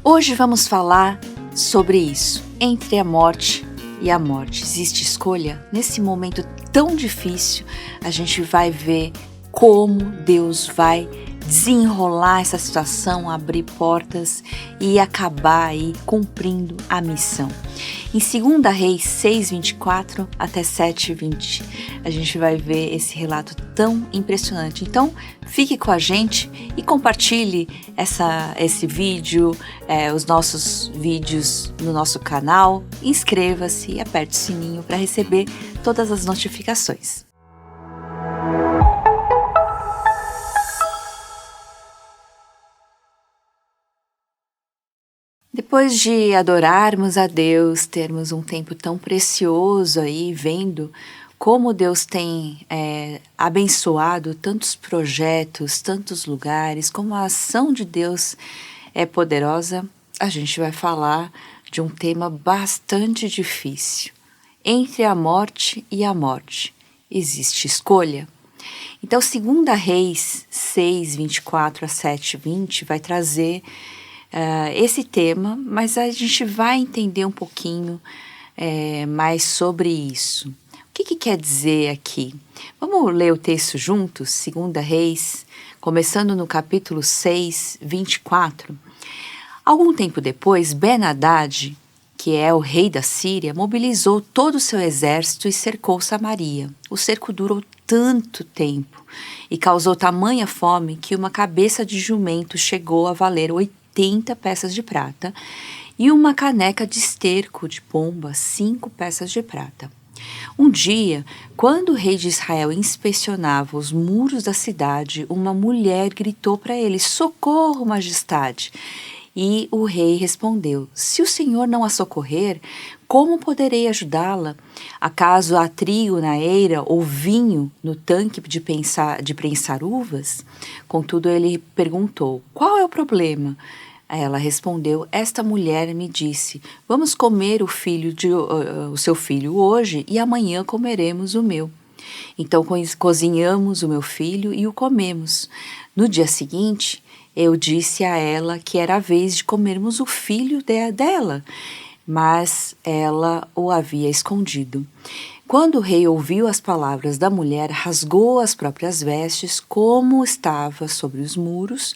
Hoje vamos falar sobre isso. Entre a morte e a morte, existe escolha? Nesse momento tão difícil, a gente vai ver como Deus vai desenrolar essa situação, abrir portas e acabar aí cumprindo a missão. Em 2 Reis 6:24 até 7:20, a gente vai ver esse relato tão impressionante. Então, fique com a gente e compartilhe esse vídeo, os nossos vídeos no nosso canal. Inscreva-se e aperte o sininho para receber todas as notificações. Depois de adorarmos a Deus, termos um tempo tão precioso aí, vendo como Deus tem abençoado tantos projetos, tantos lugares, como a ação de Deus é poderosa, a gente vai falar de um tema bastante difícil. Entre a morte e a morte, existe escolha? Então, 2 Reis 6:24 a 7:20 vai trazer esse tema, mas a gente vai entender um pouquinho mais sobre isso. O que quer dizer aqui? Vamos ler o texto juntos, 2 Reis, começando no capítulo 6:24. Algum tempo depois, Ben-Hadad, que é o rei da Síria, mobilizou todo o seu exército e cercou Samaria. O cerco durou tanto tempo e causou tamanha fome que uma cabeça de jumento chegou a valer 80 peças de prata e uma caneca de esterco de pomba, 5 peças de prata. Um dia, quando o rei de Israel inspecionava os muros da cidade, uma mulher gritou para ele: "Socorro, majestade!" E o rei respondeu: "Se o senhor não a socorrer, como poderei ajudá-la? Acaso há trigo na eira ou vinho no tanque de prensar uvas?" Contudo, ele perguntou: "Qual é o problema?" Ela respondeu: "Esta mulher me disse: vamos comer o seu filho hoje e amanhã comeremos o meu. Então cozinhamos o meu filho e o comemos. No dia seguinte, eu disse a ela que era a vez de comermos o filho dela, mas ela o havia escondido." Quando o rei ouviu as palavras da mulher, rasgou as próprias vestes, como estava sobre os muros,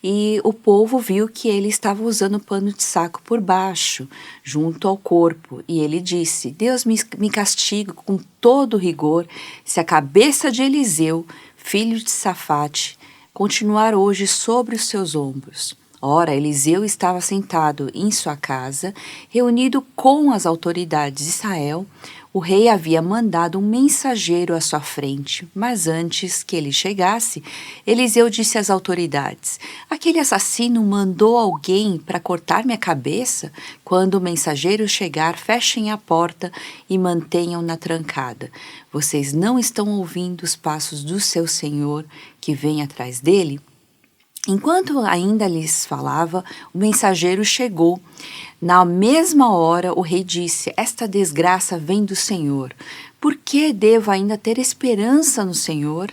e o povo viu que ele estava usando pano de saco por baixo, junto ao corpo, e ele disse: "Deus me castigue com todo rigor, se a cabeça de Eliseu, filho de Safate, continuar hoje sobre os seus ombros." Ora, Eliseu estava sentado em sua casa, reunido com as autoridades de Israel. O rei havia mandado um mensageiro à sua frente, mas antes que ele chegasse, Eliseu disse às autoridades: "Aquele assassino mandou alguém para cortar minha cabeça? Quando o mensageiro chegar, fechem a porta e mantenham-na trancada. Vocês não estão ouvindo os passos do seu senhor que vem atrás dele?" Enquanto ainda lhes falava, o mensageiro chegou. Na mesma hora, o rei disse: "Esta desgraça vem do Senhor. Por que devo ainda ter esperança no Senhor?"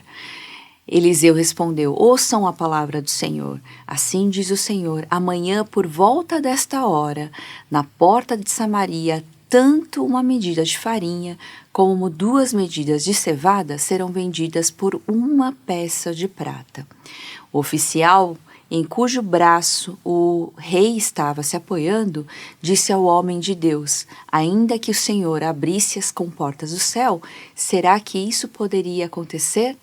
Eliseu respondeu: "Ouçam a palavra do Senhor. Assim diz o Senhor: amanhã, por volta desta hora, na porta de Samaria, tanto uma medida de farinha como 2 medidas de cevada serão vendidas por 1 peça de prata." O oficial, em cujo braço o rei estava se apoiando, disse ao homem de Deus: "Ainda que o Senhor abrisse as comportas do céu, será que isso poderia acontecer?"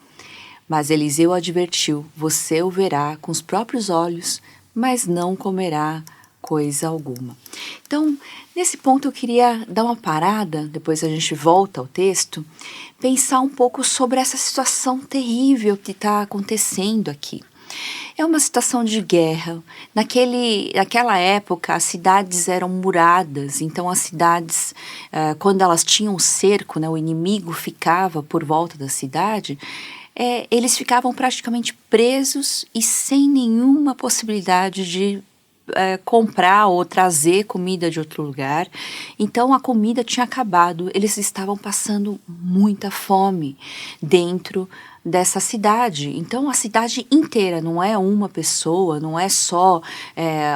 Mas Eliseu advertiu: "Você o verá com os próprios olhos, mas não comerá coisa alguma." Então, nesse ponto eu queria dar uma parada, depois a gente volta ao texto, pensar um pouco sobre essa situação terrível que está acontecendo aqui. É uma situação de guerra. Naquela época, as cidades eram muradas, então as cidades, quando elas tinham cerco, né, o inimigo ficava por volta da cidade, eles ficavam praticamente presos e sem nenhuma possibilidade de comprar ou trazer comida de outro lugar. Então a comida tinha acabado, eles estavam passando muita fome dentro dessa cidade. Então a cidade inteira, não é uma pessoa, não é só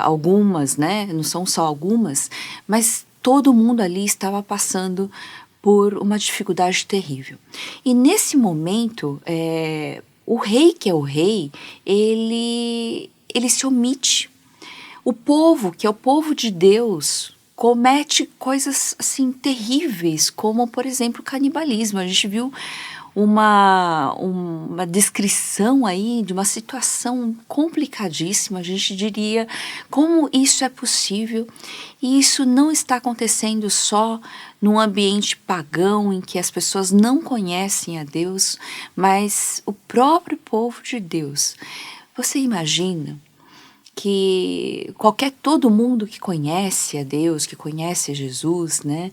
algumas, né? Não são só algumas, mas todo mundo ali estava passando por uma dificuldade terrível. E nesse momento, o rei, que é o rei, ele se omite. O povo, que é o povo de Deus, comete coisas assim terríveis, como por exemplo o canibalismo. A gente viu uma descrição aí de uma situação complicadíssima. A gente diria como isso é possível, e isso não está acontecendo só num ambiente pagão em que as pessoas não conhecem a Deus, mas o próprio povo de Deus. Você imagina que todo mundo que conhece a Deus, que conhece a Jesus, né,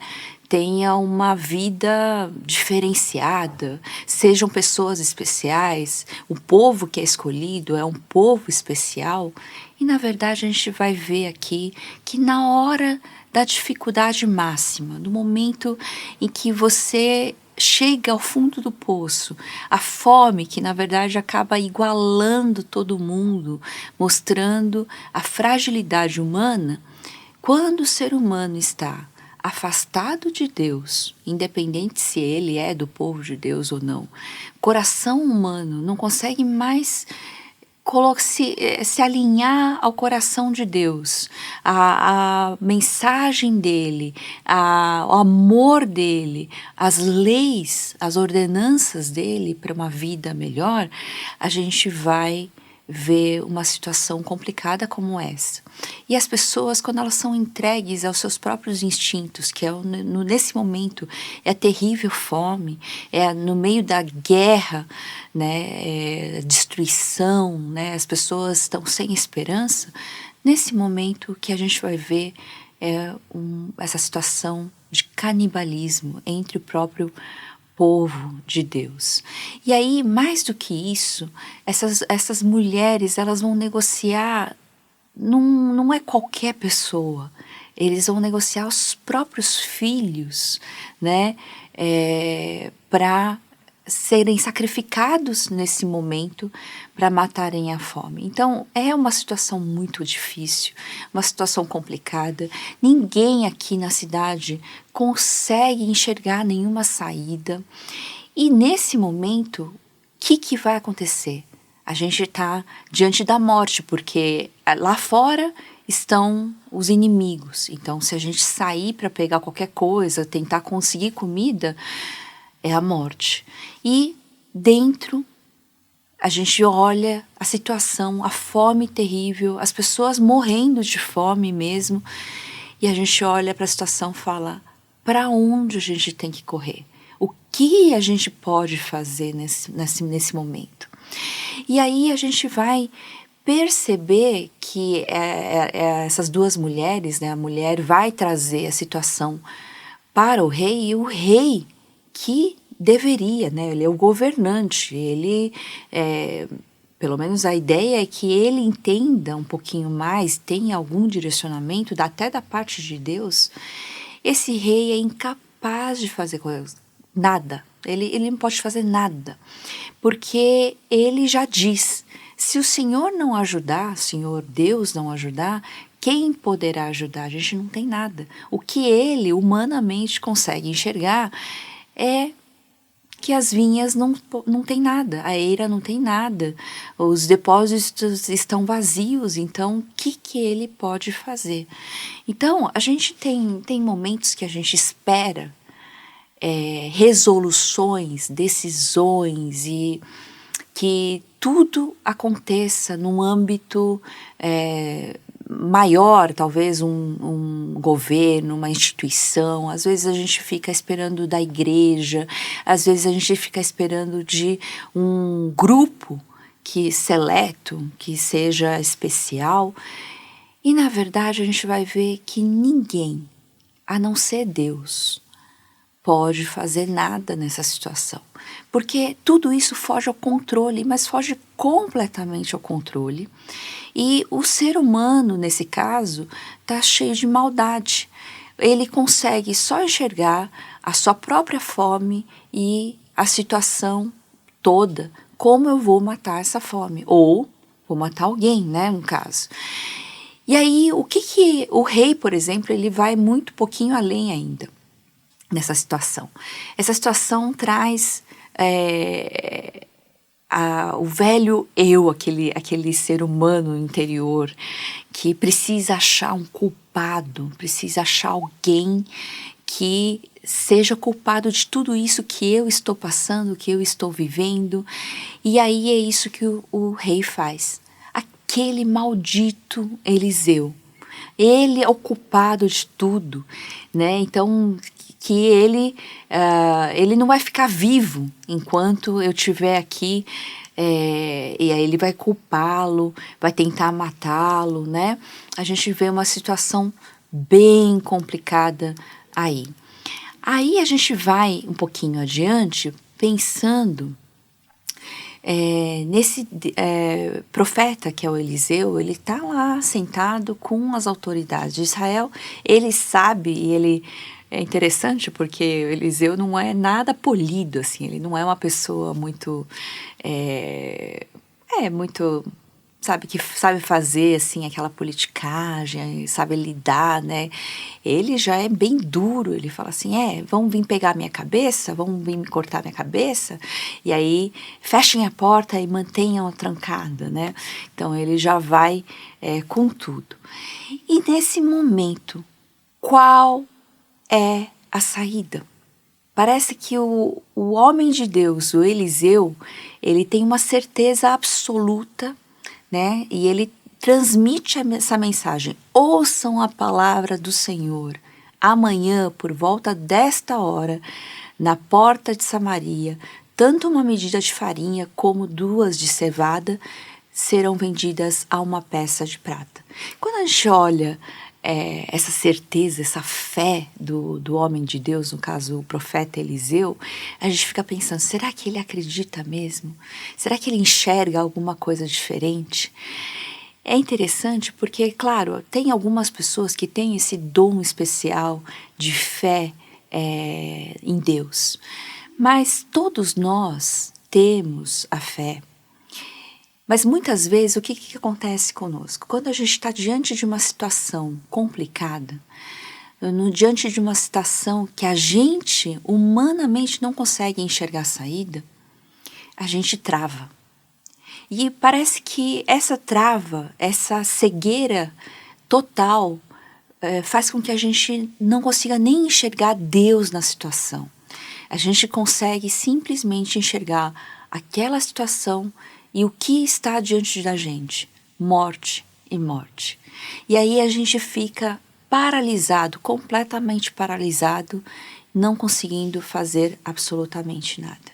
tenha uma vida diferenciada, sejam pessoas especiais, o povo que é escolhido é um povo especial. E na verdade a gente vai ver aqui que na hora da dificuldade máxima, no momento em que você chega ao fundo do poço, a fome que na verdade acaba igualando todo mundo, mostrando a fragilidade humana, quando o ser humano está afastado de Deus, independente se ele é do povo de Deus ou não, coração humano não consegue mais se alinhar ao coração de Deus, a mensagem dele, o amor dele, as leis, as ordenanças dele para uma vida melhor, a gente vai ver uma situação complicada como essa. E as pessoas, quando elas são entregues aos seus próprios instintos, que é nesse momento é a terrível fome, é no meio da guerra, né, destruição, né, as pessoas estão sem esperança, nesse momento que a gente vai ver essa situação de canibalismo entre o próprio povo de Deus. E aí, mais do que isso, essas mulheres, elas vão negociar, não é qualquer pessoa, eles vão negociar os próprios filhos, né, para serem sacrificados nesse momento para matarem a fome. Então é uma situação muito difícil, uma situação complicada. Ninguém aqui na cidade consegue enxergar nenhuma saída. E nesse momento, o que vai acontecer? A gente está diante da morte, porque lá fora estão os inimigos. Então, se a gente sair para pegar qualquer coisa, tentar conseguir comida, é a morte. E dentro a gente olha a situação, a fome terrível, as pessoas morrendo de fome mesmo, e a gente olha para a situação e fala: para onde a gente tem que correr? O que a gente pode fazer nesse momento? E aí a gente vai perceber que essas duas mulheres, né, a mulher vai trazer a situação para o rei, e o rei que deveria, né, ele é o governante, ele, pelo menos a ideia é que ele entenda um pouquinho mais, tenha algum direcionamento, até da parte de Deus. Esse rei é incapaz de fazer nada, ele não pode fazer nada, porque ele já diz: se o Senhor não ajudar, Senhor Deus não ajudar, quem poderá ajudar? A gente não tem nada. O que ele humanamente consegue enxergar é que as vinhas não tem nada, a eira não tem nada, os depósitos estão vazios, então o que ele pode fazer? Então, a gente tem momentos que a gente espera resoluções, decisões, e que tudo aconteça num âmbito maior, talvez um governo, uma instituição. Às vezes a gente fica esperando da igreja, às vezes a gente fica esperando de um grupo seleto, que seja especial, e na verdade a gente vai ver que ninguém, a não ser Deus, pode fazer nada nessa situação, porque tudo isso foge ao controle, mas foge completamente ao controle. E o ser humano, nesse caso, está cheio de maldade. Ele consegue só enxergar a sua própria fome e a situação toda como eu vou matar essa fome, ou vou matar alguém, né, no caso. E aí, o que o rei, por exemplo, ele vai muito pouquinho além ainda nessa situação. Essa situação traz o velho eu, aquele ser humano interior que precisa achar um culpado, precisa achar alguém que seja culpado de tudo isso que eu estou passando, que eu estou vivendo. E aí é isso que o rei faz. Aquele maldito Eliseu, ele é o culpado de tudo, né? Então, que ele não vai ficar vivo enquanto eu estiver aqui, e aí ele vai culpá-lo, vai tentar matá-lo, né? A gente vê uma situação bem complicada aí. Aí a gente vai um pouquinho adiante pensando nesse profeta que é o Eliseu. Ele está lá sentado com as autoridades de Israel. Ele sabe, e ele é interessante porque o Eliseu não é nada polido, assim, ele não é uma pessoa muito muito, sabe, que sabe fazer assim aquela politicagem, sabe lidar, né? Ele já é bem duro, ele fala assim, vão vir pegar minha cabeça, vão vir me cortar minha cabeça, e aí fechem a porta e mantenham-a trancada, né? Então ele já vai com tudo. E nesse momento, qual é a saída? Parece que o homem de Deus, o Eliseu, ele tem uma certeza absoluta, né? E ele transmite essa mensagem: ouçam a palavra do Senhor. Amanhã, por volta desta hora, na porta de Samaria, tanto uma medida de farinha como 2 de cevada serão vendidas a uma peça de prata. Quando a gente olha essa certeza, essa fé do homem de Deus, no caso o profeta Eliseu, a gente fica pensando, será que ele acredita mesmo? Será que ele enxerga alguma coisa diferente? É interessante porque, claro, tem algumas pessoas que têm esse dom especial de fé em Deus, mas todos nós temos a fé. Mas muitas vezes o que acontece conosco? Quando a gente está diante de uma situação complicada, diante de uma situação que a gente humanamente não consegue enxergar a saída, a gente trava. E parece que essa trava, essa cegueira total, faz com que a gente não consiga nem enxergar Deus na situação. A gente consegue simplesmente enxergar aquela situação e o que está diante da gente? Morte e morte. E aí a gente fica paralisado, completamente paralisado, não conseguindo fazer absolutamente nada.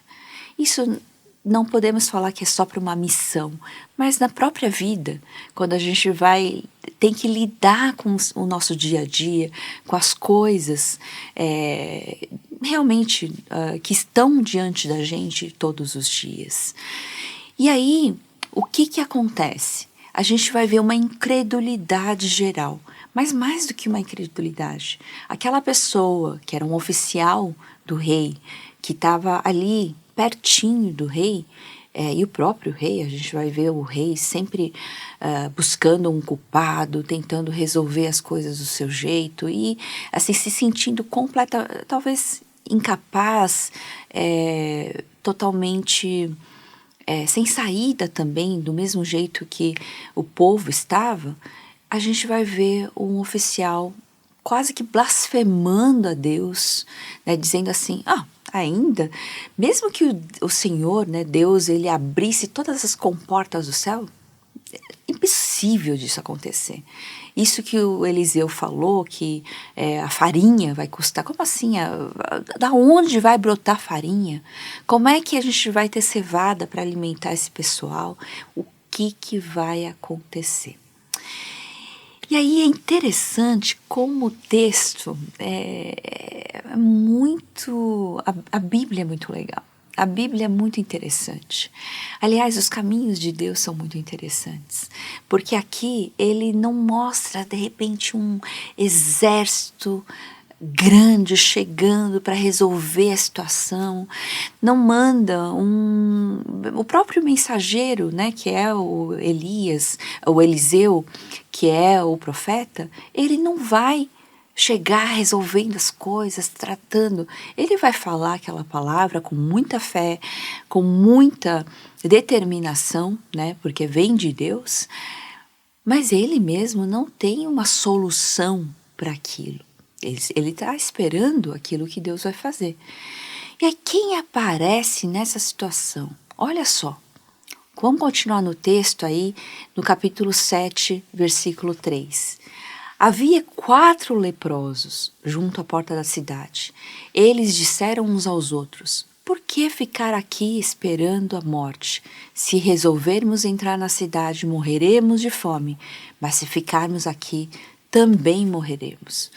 Isso não podemos falar que é só para uma missão, mas na própria vida, quando a gente tem que lidar com o nosso dia a dia, com as coisas realmente que estão diante da gente todos os dias. E aí, o que acontece? A gente vai ver uma incredulidade geral, mas mais do que uma incredulidade. Aquela pessoa que era um oficial do rei, que estava ali pertinho do rei, e o próprio rei, a gente vai ver o rei sempre buscando um culpado, tentando resolver as coisas do seu jeito e assim se sentindo talvez incapaz, totalmente sem saída também, do mesmo jeito que o povo estava. A gente vai ver um oficial quase que blasfemando a Deus, né, dizendo assim, ainda, mesmo que o Senhor, né, Deus, ele abrisse todas as comportas do céu, é impossível disso acontecer. Isso que o Eliseu falou, que a farinha vai custar, como assim? Da onde vai brotar farinha? Como é que a gente vai ter cevada para alimentar esse pessoal? O que vai acontecer? E aí é interessante como o texto é muito... A Bíblia é muito legal. A Bíblia é muito interessante. Aliás, os caminhos de Deus são muito interessantes, porque aqui ele não mostra, de repente, um exército grande chegando para resolver a situação, não manda o próprio mensageiro, né, que é o Elias, o Eliseu, que é o profeta, ele não vai chegar resolvendo as coisas, tratando. Ele vai falar aquela palavra com muita fé, com muita determinação, né, porque vem de Deus, mas ele mesmo não tem uma solução para aquilo. Ele está esperando aquilo que Deus vai fazer. E aí quem aparece nessa situação? Olha só, vamos continuar no texto aí, no capítulo 7, versículo 3. Havia 4 leprosos junto à porta da cidade. Eles disseram uns aos outros: por que ficar aqui esperando a morte? Se resolvermos entrar na cidade, morreremos de fome, mas se ficarmos aqui, também morreremos.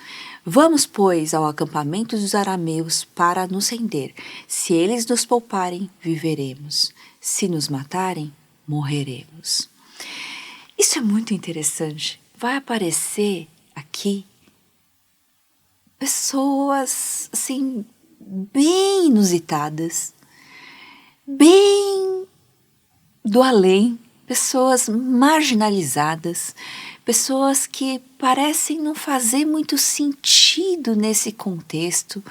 Vamos, pois, ao acampamento dos arameus para nos render. Se eles nos pouparem, viveremos. Se nos matarem, morreremos. Isso é muito interessante. Vai aparecer aqui pessoas, assim, bem inusitadas, bem do além, pessoas marginalizadas, pessoas que parecem não fazer muito sentido nesse contexto.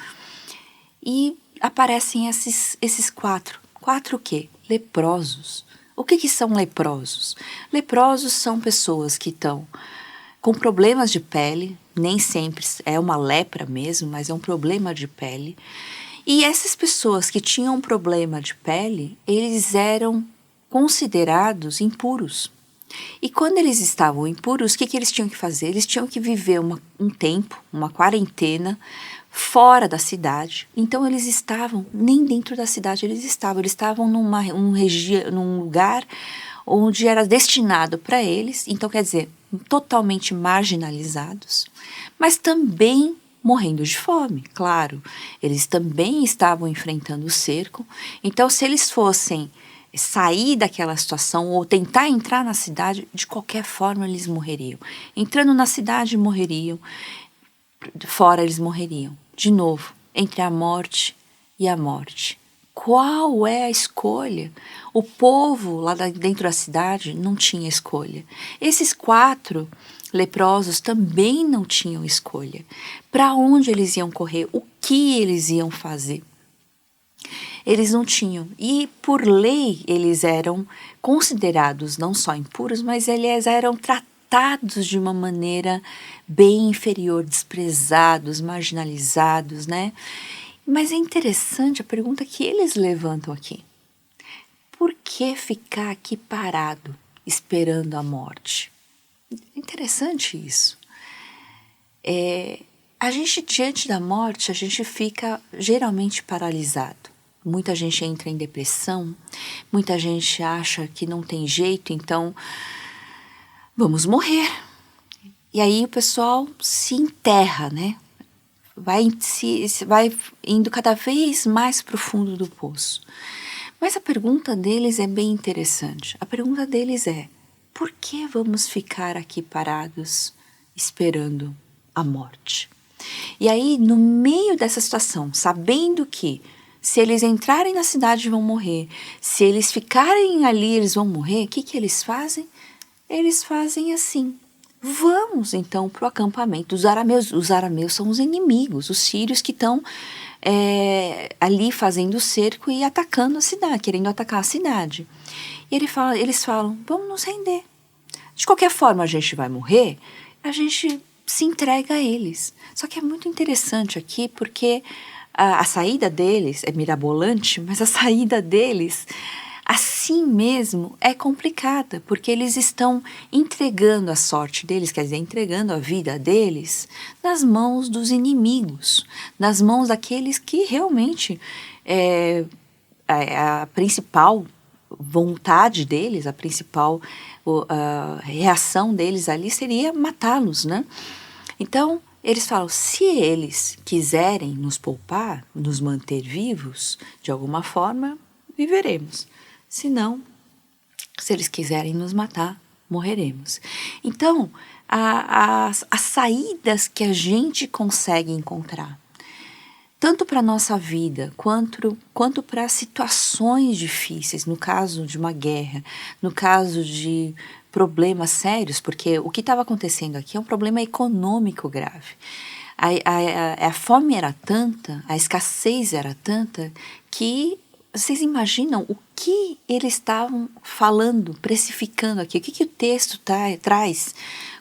E aparecem esses 4. 4 o quê? Leprosos. O que são leprosos? Leprosos são pessoas que estão com problemas de pele, nem sempre é uma lepra mesmo, mas é um problema de pele. E essas pessoas que tinham um problema de pele, eles eram considerados impuros. E quando eles estavam impuros, o que eles tinham que fazer? Eles tinham que viver um tempo, uma quarentena, fora da cidade. Então eles estavam, nem dentro da cidade eles estavam num lugar onde era destinado para eles, então quer dizer, totalmente marginalizados, mas também morrendo de fome, claro. Eles também estavam enfrentando o cerco, então se eles fossem sair daquela situação ou tentar entrar na cidade, de qualquer forma eles morreriam. Entrando na cidade, morreriam. Fora eles morreriam. De novo, entre a morte e a morte. Qual é a escolha? O povo lá dentro da cidade não tinha escolha. Esses 4 leprosos também não tinham escolha. Para onde eles iam correr? O que eles iam fazer? Eles não tinham. E, por lei, eles eram considerados não só impuros, mas eles eram tratados de uma maneira bem inferior, desprezados, marginalizados, né? Mas é interessante a pergunta que eles levantam aqui. Por que ficar aqui parado, esperando a morte? Interessante isso. A gente, diante da morte, a gente fica geralmente paralisado. Muita gente entra em depressão, muita gente acha que não tem jeito, então vamos morrer. E aí o pessoal se enterra, né? Vai indo cada vez mais profundo do poço. Mas a pergunta deles é bem interessante. A pergunta deles é: por que vamos ficar aqui parados esperando a morte? E aí, no meio dessa situação, sabendo que se eles entrarem na cidade vão morrer, se eles ficarem ali eles vão morrer, o que eles fazem? Eles fazem assim: vamos então para o acampamento dos arameus. Os arameus são os inimigos, os sírios que estão ali fazendo o cerco e atacando a cidade, querendo atacar a cidade. E eles falam: vamos nos render. De qualquer forma a gente vai morrer, a gente se entrega a eles. Só que é muito interessante aqui porque a saída deles é mirabolante, mas a saída deles assim mesmo é complicada, porque eles estão entregando a sorte deles, quer dizer, entregando a vida deles nas mãos dos inimigos, nas mãos daqueles que realmente a principal vontade deles, a principal reação deles ali seria matá-los, né? Então, eles falam: se eles quiserem nos poupar, nos manter vivos, de alguma forma, viveremos. Se não, se eles quiserem nos matar, morreremos. Então, as saídas que a gente consegue encontrar, tanto para a nossa vida, quanto para situações difíceis, no caso de uma guerra, no caso de problemas sérios, porque o que estava acontecendo aqui é um problema econômico grave. A fome era tanta, a escassez era tanta, que vocês imaginam o que eles estavam falando, precificando aqui? O que o texto traz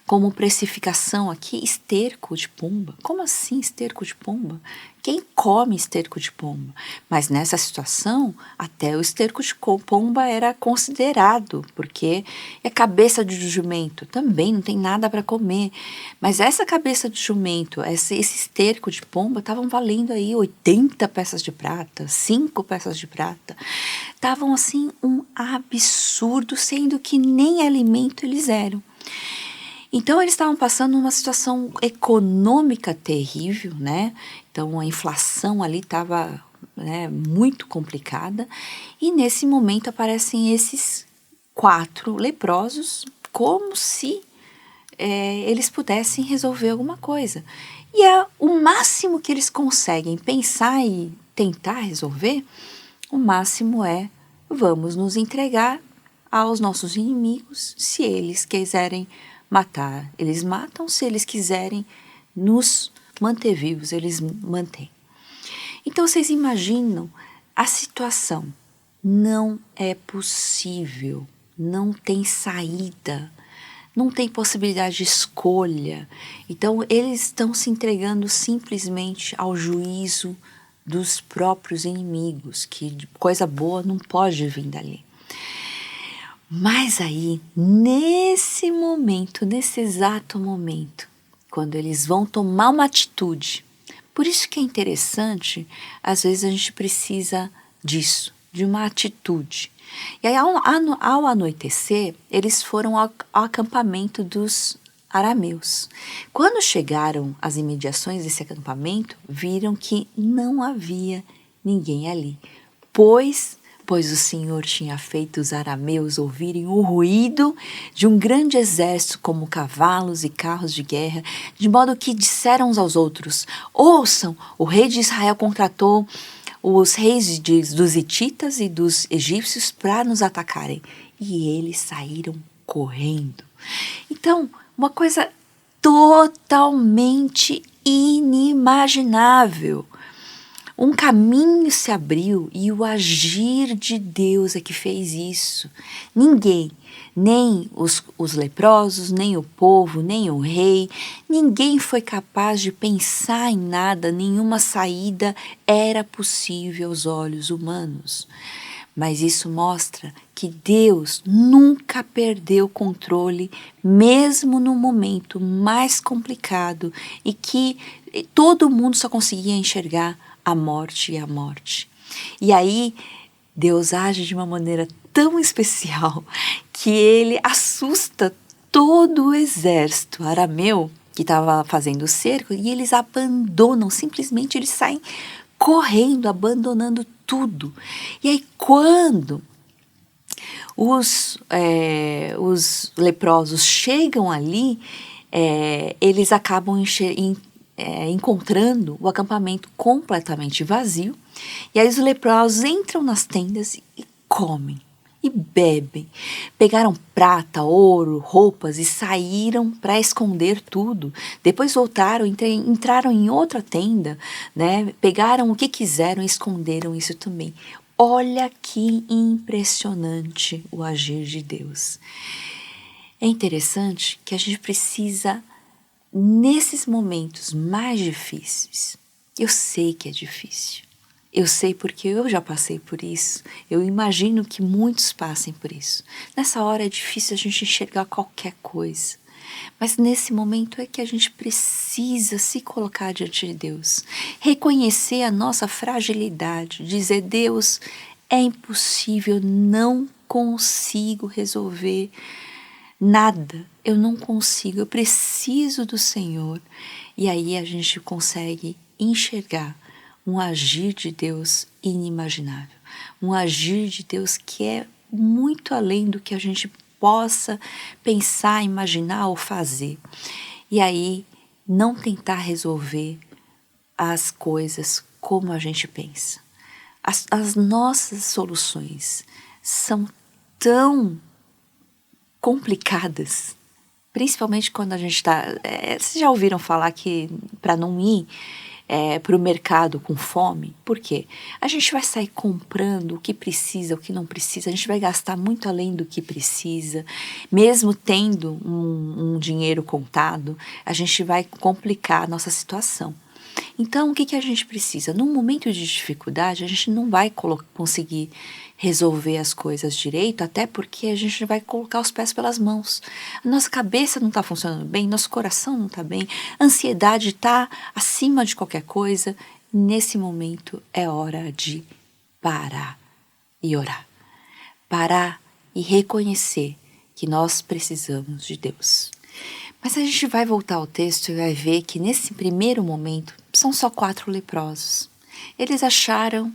como precificação aqui? Esterco de pomba. Como assim esterco de pomba? Quem come esterco de pomba? Mas nessa situação, até o esterco de pomba era considerado, porque é cabeça de jumento, também não tem nada para comer. Mas essa cabeça de jumento, esse esterco de pomba, estavam valendo aí 80 peças de prata, 5 peças de prata. Estavam assim um absurdo, sendo que nem alimento eles eram. Então eles estavam passando uma situação econômica terrível, né? Então a inflação ali estava, né, muito complicada, e nesse momento aparecem esses 4 leprosos como se eles pudessem resolver alguma coisa. E o máximo que eles conseguem pensar e tentar resolver, o máximo é: vamos nos entregar aos nossos inimigos. Se eles quiserem matar, eles matam. Se eles quiserem nos manter vivos, eles mantêm. Então vocês imaginam a situação. Não é possível, não tem saída, não tem possibilidade de escolha. Então eles estão se entregando simplesmente ao juízo dos próprios inimigos, que coisa boa não pode vir dali. Mas aí, nesse momento, nesse exato momento, quando eles vão tomar uma atitude, por isso que é interessante, às vezes a gente precisa disso, de uma atitude. E aí, ao anoitecer, eles foram ao acampamento dos arameus. Quando chegaram às imediações desse acampamento, viram que não havia ninguém ali, pois o Senhor tinha feito os arameus ouvirem o ruído de um grande exército, como cavalos e carros de guerra, de modo que disseram uns aos outros: ouçam, o rei de Israel contratou os reis dos hititas e dos egípcios para nos atacarem. E eles saíram correndo. Então, uma coisa totalmente inimaginável. Um caminho se abriu e o agir de Deus é que fez isso. Ninguém, nem os leprosos, nem o povo, nem o rei, ninguém foi capaz de pensar em nada, nenhuma saída era possível aos olhos humanos. Mas isso mostra que Deus nunca perdeu o controle, mesmo no momento mais complicado e que todo mundo só conseguia enxergar a morte e a morte. E aí Deus age de uma maneira tão especial que ele assusta todo o exército arameu que estava fazendo o cerco, e eles abandonam, simplesmente eles saem correndo, abandonando tudo. E aí quando os leprosos chegam ali, eles acabam encontrando o acampamento completamente vazio, e aí os leprosos entram nas tendas e comem e bebem. Pegaram prata, ouro, roupas e saíram para esconder tudo. Depois voltaram, entraram em outra tenda, né? Pegaram o que quiseram e esconderam isso também. Olha que impressionante o agir de Deus. É interessante que a gente precisa, nesses momentos mais difíceis, eu sei que é difícil, eu sei porque eu já passei por isso, eu imagino que muitos passem por isso. Nessa hora é difícil a gente enxergar qualquer coisa, mas nesse momento é que a gente precisa se colocar diante de Deus, reconhecer a nossa fragilidade, dizer: Deus, é impossível, não consigo resolver nada, eu não consigo, eu preciso do Senhor. E aí a gente consegue enxergar um agir de Deus inimaginável, um agir de Deus que é muito além do que a gente possa pensar, imaginar ou fazer. E aí, não tentar resolver as coisas como a gente pensa. As nossas soluções são tão complicadas, principalmente quando a gente está... vocês já ouviram falar que para não ir para o mercado com fome? Por quê? A gente vai sair comprando o que precisa, o que não precisa, a gente vai gastar muito além do que precisa, mesmo tendo um dinheiro contado, a gente vai complicar a nossa situação. Então, o que a gente precisa? Num momento de dificuldade, a gente não vai conseguir resolver as coisas direito, até porque a gente vai colocar os pés pelas mãos. A nossa cabeça não está funcionando bem, nosso coração não está bem, a ansiedade está acima de qualquer coisa. Nesse momento é hora de parar e orar. Parar e reconhecer que nós precisamos de Deus. Mas a gente vai voltar ao texto e vai ver que nesse primeiro momento são só 4 leprosos. Eles acharam,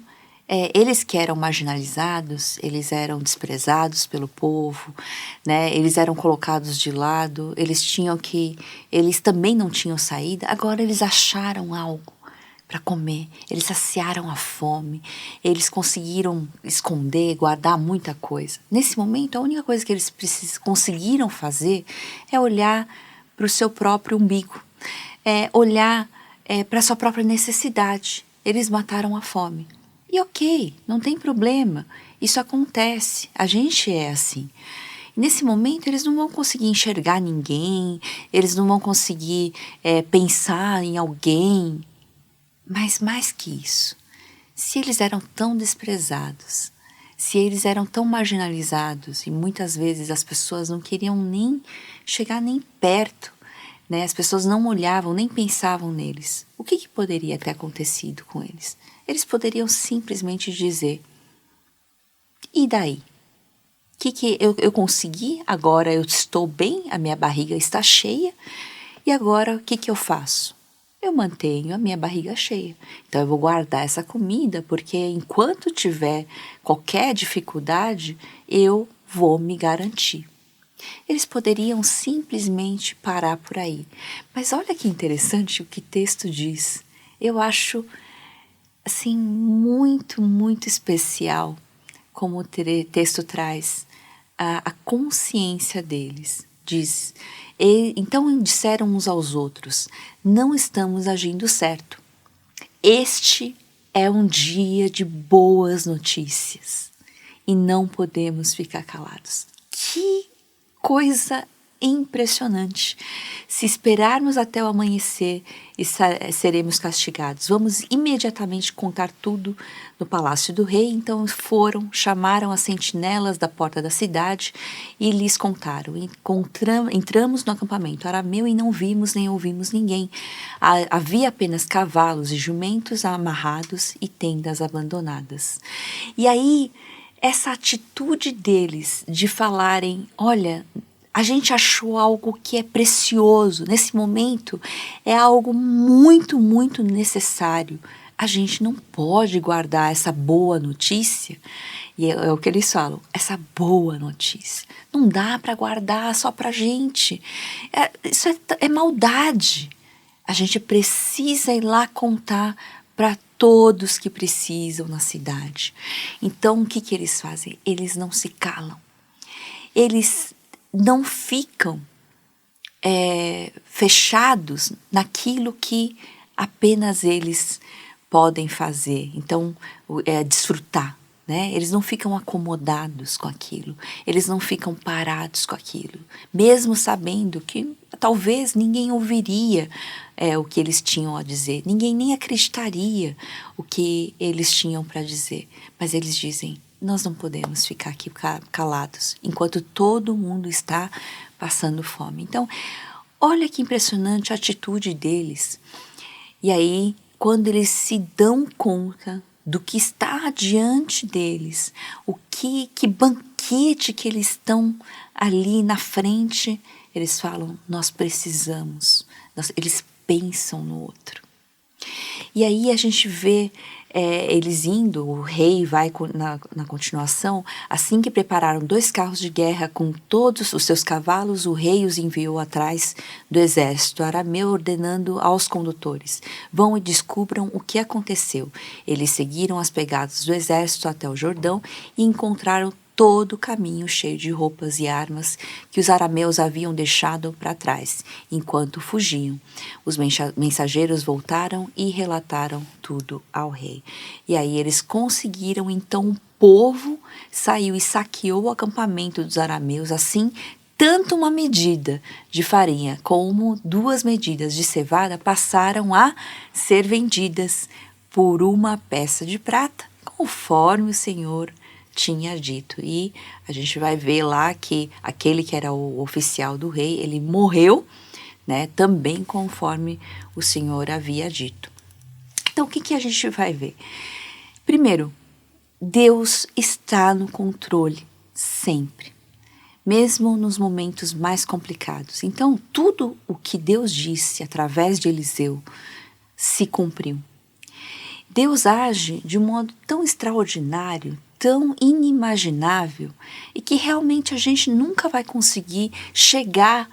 eles que eram marginalizados, eles eram desprezados pelo povo, né? Eles eram colocados de lado, eles também não tinham saída, agora eles acharam algo para comer, eles saciaram a fome, eles conseguiram esconder, guardar muita coisa. Nesse momento, a única coisa que eles conseguiram fazer é olhar para o seu próprio umbigo, olhar para a sua própria necessidade. Eles mataram a fome. E ok, não tem problema, isso acontece, a gente é assim. Nesse momento, eles não vão conseguir enxergar ninguém, eles não vão conseguir pensar em alguém. Mas mais que isso, se eles eram tão desprezados, se eles eram tão marginalizados e muitas vezes as pessoas não queriam nem chegar nem perto, né? As pessoas não olhavam nem pensavam neles, o que poderia ter acontecido com eles? Eles poderiam simplesmente dizer: e daí? Que eu consegui, agora eu estou bem, a minha barriga está cheia, e agora o que eu faço? Eu mantenho a minha barriga cheia. Então eu vou guardar essa comida, porque enquanto tiver qualquer dificuldade, eu vou me garantir. Eles poderiam simplesmente parar por aí. Mas olha que interessante o que o texto diz. Eu acho assim muito, muito especial como o texto traz a consciência deles. Diz: então disseram uns aos outros: não estamos agindo certo. Este é um dia de boas notícias e não podemos ficar calados. Que coisa impressionante! Se esperarmos até o amanhecer, seremos castigados. Vamos imediatamente contar tudo no palácio do rei. Então chamaram as sentinelas da porta da cidade e lhes contaram. Entramos no acampamento arameu e não vimos nem ouvimos ninguém. Havia apenas cavalos e jumentos amarrados e tendas abandonadas. E aí, essa atitude deles de falarem: olha, a gente achou algo que é precioso, nesse momento é algo muito, muito necessário. A gente não pode guardar essa boa notícia, e é o que eles falam, essa boa notícia. Não dá para guardar só para a gente, isso é maldade. A gente precisa ir lá contar para todos que precisam na cidade. Então o que eles fazem? Eles não se calam, eles não ficam fechados naquilo que apenas eles podem fazer. Então, desfrutar, né? Eles não ficam acomodados com aquilo, eles não ficam parados com aquilo, mesmo sabendo que talvez ninguém ouviria o que eles tinham a dizer, ninguém nem acreditaria o que eles tinham para dizer, mas eles dizem: nós não podemos ficar aqui calados enquanto todo mundo está passando fome. Então, olha que impressionante a atitude deles. E aí, quando eles se dão conta do que está diante deles, que banquete que eles estão ali na frente, eles falam: nós precisamos. Eles pensam no outro. E aí a gente vê eles indo, o rei vai na continuação, assim que prepararam 2 carros de guerra com todos os seus cavalos, o rei os enviou atrás do exército arameu, ordenando aos condutores: vão e descubram o que aconteceu. Eles seguiram as pegadas do exército até o Jordão e encontraram todo o caminho cheio de roupas e armas que os arameus haviam deixado para trás, enquanto fugiam. Os mensageiros voltaram e relataram tudo ao rei. E aí eles conseguiram, então o povo saiu e saqueou o acampamento dos arameus, assim, tanto uma medida de farinha como 2 medidas de cevada passaram a ser vendidas por uma peça de prata, conforme o Senhor tinha dito. E a gente vai ver lá que aquele que era o oficial do rei, ele morreu, né, também conforme o Senhor havia dito. Então, o que a gente vai ver? Primeiro, Deus está no controle sempre, mesmo nos momentos mais complicados. Então, tudo o que Deus disse através de Eliseu se cumpriu. Deus age de um modo tão extraordinário, tão inimaginável, e que realmente a gente nunca vai conseguir chegar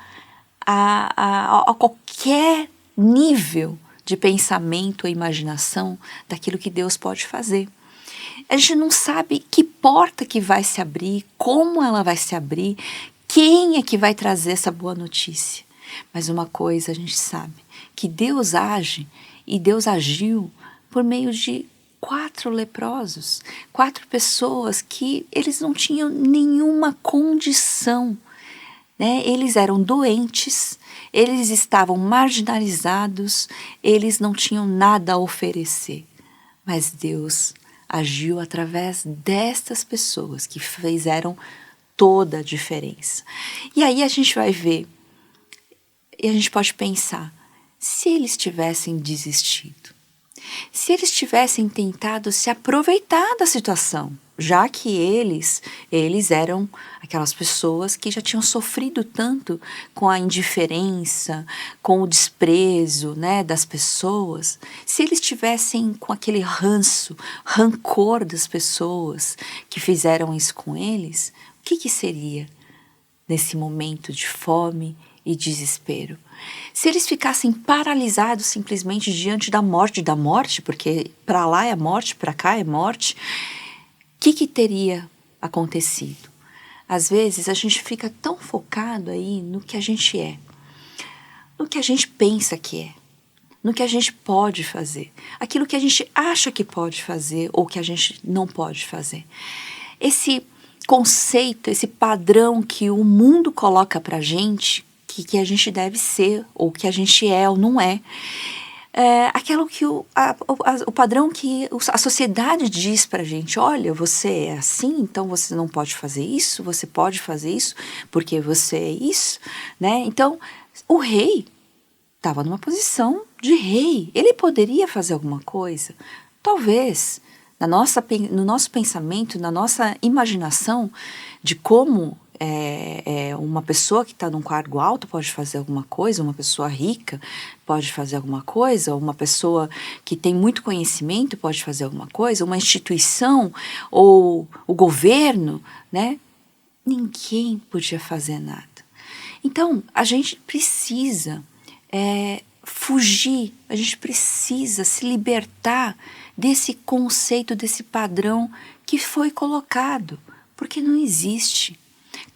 a qualquer nível de pensamento ou imaginação daquilo que Deus pode fazer. A gente não sabe que porta que vai se abrir, como ela vai se abrir, quem é que vai trazer essa boa notícia. Mas uma coisa a gente sabe, que Deus age, e Deus agiu por meio de 4 leprosos, 4 pessoas que eles não tinham nenhuma condição, né? Eles eram doentes, eles estavam marginalizados, eles não tinham nada a oferecer. Mas Deus agiu através destas pessoas que fizeram toda a diferença. E aí a gente vai ver, e a gente pode pensar, se eles tivessem desistido, se eles tivessem tentado se aproveitar da situação, já que eles eram aquelas pessoas que já tinham sofrido tanto com a indiferença, com o desprezo, né, das pessoas, se eles tivessem com aquele rancor das pessoas que fizeram isso com eles, o que seria nesse momento de fome e desespero? Se eles ficassem paralisados simplesmente diante da morte, porque para lá é morte, para cá é morte, o que teria acontecido? Às vezes a gente fica tão focado aí no que a gente é, no que a gente pensa que é, no que a gente pode fazer, aquilo que a gente acha que pode fazer ou que a gente não pode fazer. Esse conceito, esse padrão que o mundo coloca pra gente, que a gente deve ser, ou que a gente é ou não é, aquilo que o padrão que a sociedade diz pra gente: olha, você é assim, então você não pode fazer isso, você pode fazer isso porque você é isso, né? Então, o rei estava numa posição de rei, ele poderia fazer alguma coisa? Talvez, no nosso pensamento, na nossa imaginação de como uma pessoa que está num cargo alto pode fazer alguma coisa, uma pessoa rica pode fazer alguma coisa, uma pessoa que tem muito conhecimento pode fazer alguma coisa, uma instituição ou o governo, né? Ninguém podia fazer nada. Então, a gente precisa fugir, a gente precisa se libertar desse conceito, desse padrão que foi colocado, porque não existe.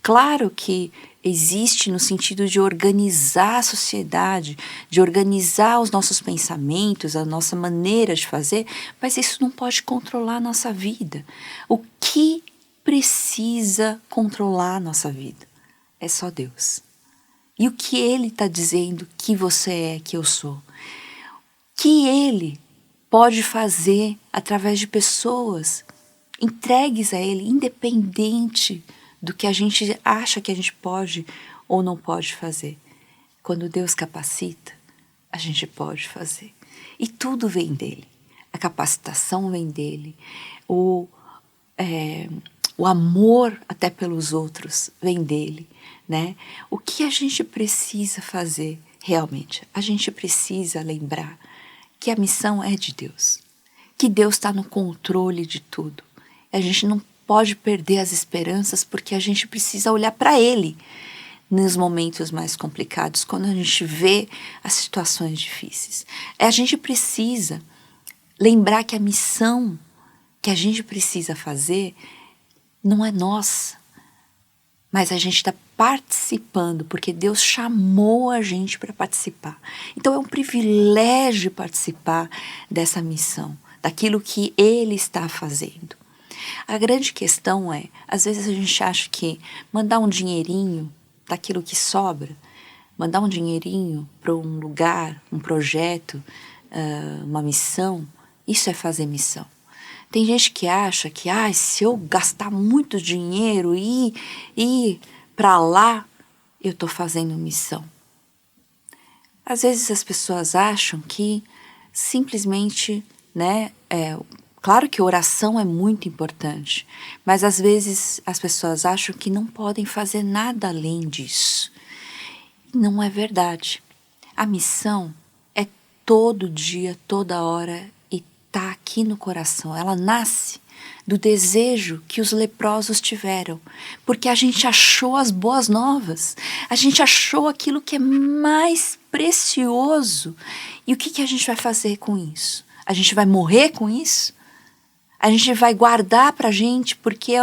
Claro que existe no sentido de organizar a sociedade, de organizar os nossos pensamentos, a nossa maneira de fazer, mas isso não pode controlar a nossa vida. O que precisa controlar a nossa vida é só Deus. E o que Ele está dizendo que você é, que eu sou. Que Ele pode fazer através de pessoas entregues a Ele, independente do que a gente acha que a gente pode ou não pode fazer. Quando Deus capacita, a gente pode fazer. E tudo vem dEle. A capacitação vem dEle. O amor até pelos outros vem dEle, né? O que a gente precisa fazer realmente? A gente precisa lembrar que a missão é de Deus, que Deus está no controle de tudo. A gente não pode perder as esperanças porque a gente precisa olhar para Ele nos momentos mais complicados, quando a gente vê as situações difíceis. A gente precisa lembrar que a missão que a gente precisa fazer não é nossa, mas a gente está participando, porque Deus chamou a gente para participar. Então é um privilégio participar dessa missão, daquilo que Ele está fazendo. A grande questão é, às vezes a gente acha que mandar um dinheirinho daquilo que sobra, mandar um dinheirinho para um lugar, um projeto, uma missão, isso é fazer missão. Tem gente que acha que se eu gastar muito dinheiro e ir para lá, eu estou fazendo missão. Às vezes as pessoas acham que simplesmente, claro que oração é muito importante, mas às vezes as pessoas acham que não podem fazer nada além disso. Não é verdade. A missão é todo dia, toda hora, e está aqui no coração. Ela nasce do desejo que os leprosos tiveram, porque a gente achou as boas novas, a gente achou aquilo que é mais precioso. E o que a gente vai fazer com isso? A gente vai morrer com isso? A gente vai guardar para a gente, porque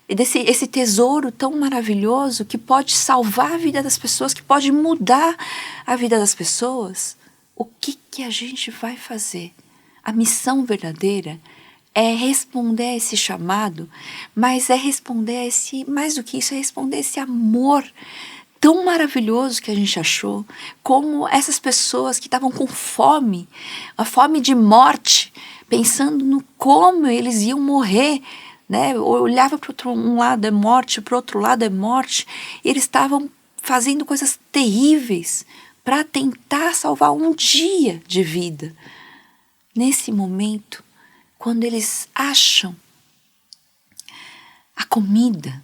esse tesouro tão maravilhoso que pode salvar a vida das pessoas, que pode mudar a vida das pessoas. O que a gente vai fazer? A missão verdadeira é responder a esse chamado, mas é responder a esse, mais do que isso, é responder a esse amor tão maravilhoso que a gente achou, como essas pessoas que estavam com fome, a fome de morte, pensando no como eles iam morrer, olhava para um lado é morte, para o outro lado é morte, e eles estavam fazendo coisas terríveis para tentar salvar um dia de vida. Nesse momento, quando eles acham a comida,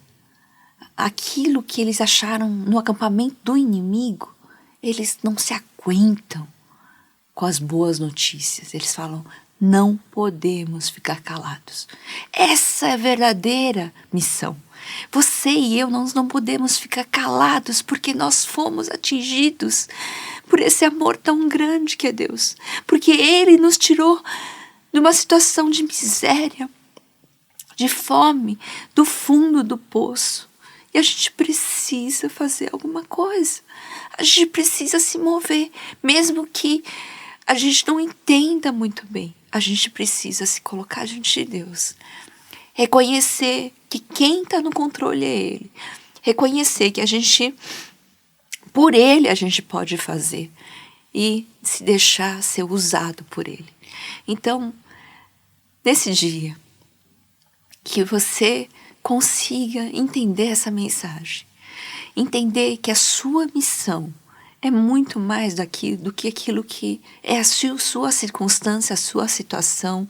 aquilo que eles acharam no acampamento do inimigo, eles não se aguentam com as boas notícias. Eles falam, não podemos ficar calados. Essa é a verdadeira missão. Você e eu, nós não podemos ficar calados porque nós fomos atingidos por esse amor tão grande que é Deus. Porque Ele nos tirou de uma situação de miséria, de fome, do fundo do poço. E a gente precisa fazer alguma coisa. A gente precisa se mover, mesmo que a gente não entenda muito bem. A gente precisa se colocar diante de Deus. Reconhecer que quem está no controle é Ele. Reconhecer que por Ele a gente pode fazer. E se deixar ser usado por Ele. Então, nesse dia, que você consiga entender essa mensagem. Entender que a sua missão é muito mais do que aquilo que é a sua circunstância, a sua situação.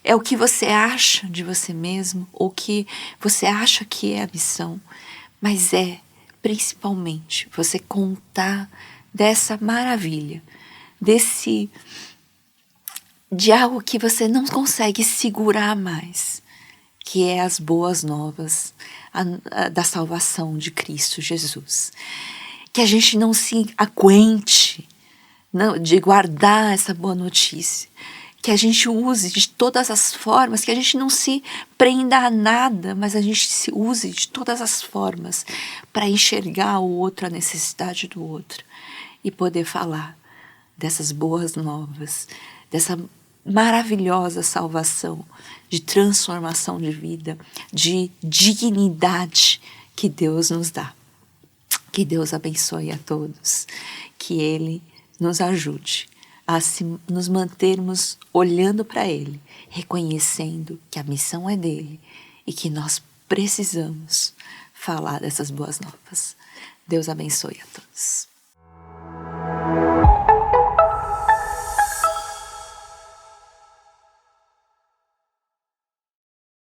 É o que você acha de você mesmo, ou que você acha que é a missão. Mas é, principalmente, você contar dessa maravilha, de algo que você não consegue segurar mais, que é as boas novas da salvação de Cristo Jesus. Que a gente não se aguente de guardar essa boa notícia, que a gente use de todas as formas, que a gente não se prenda a nada, mas a gente se use de todas as formas para enxergar o outro, a necessidade do outro, e poder falar dessas boas novas, dessa maravilhosa salvação, de transformação de vida, de dignidade que Deus nos dá. Que Deus abençoe a todos, que Ele nos ajude a nos mantermos olhando para Ele, reconhecendo que a missão é dEle e que nós precisamos falar dessas boas novas. Deus abençoe a todos.